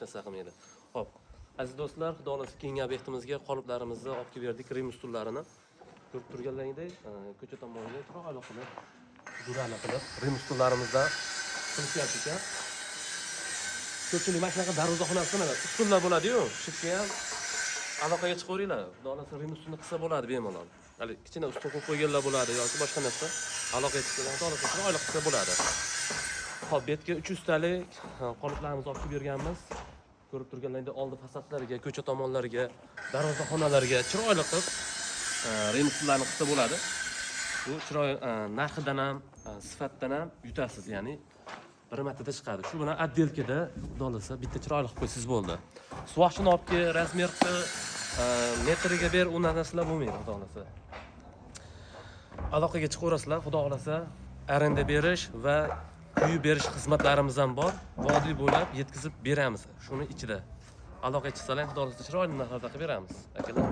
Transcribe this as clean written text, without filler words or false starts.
narsa qilmaydi. Xo'p, aziz do'stlar, xudo xolasa keyingi obyektimizga qoliplarimizni olib kelib berdik, Rim ustullarini. Ko'rib turganlaringdek, ko'cha tomonga chiroyli qilib, durali qilib Rim ustullarimizdan qilishyapti ekan. Ko'pchilik mana shunaqa darvozaxonasi qiladi. Ustunlar bo'ladi-yu, shitga ham aloqaga chiqaveringlar. Xudo xolasa Rim ustuni qilsa bo'ladi bemalol. Hali kichkina ustun qo'yib qo'yganlar bo'ladi yoki boshqa narsa aloqaga chiqsa, xudo xolasa chiroyli qilsa bo'ladi. Xo'p, bu yerga 300 talik qoliplarimizni olib kelib berganmiz. Ko'rib turganlaringdek oldi fasadlariga, ko'cha tomonlariga, darvozaxonalarga chiroyli qilib Rim ustullarini qilsa bo'ladi. Bu chiroy narxidan ham, sifatdan ham yutasiz, ya'ni bir martada chiqadi. Shu bilan отделкада xudo xolasa bitta chiroyli qilib qo'ysiz bo'ldi. Suvoqchini olib kel, razmer qil, metriga ber, u narsalar bo'lmaydi xudo xolasa. Aloqaga chiqaverasizlar, xudo xolasa arenda berish va quyib berish xizmatlarimiz ham bor. Vodiy bo'ylab yetkazib beramiz. Shuni ichida. Aloqaga chiqsalar, xudo xolasa chiroyli narxlarda qilib beramiz. Akalar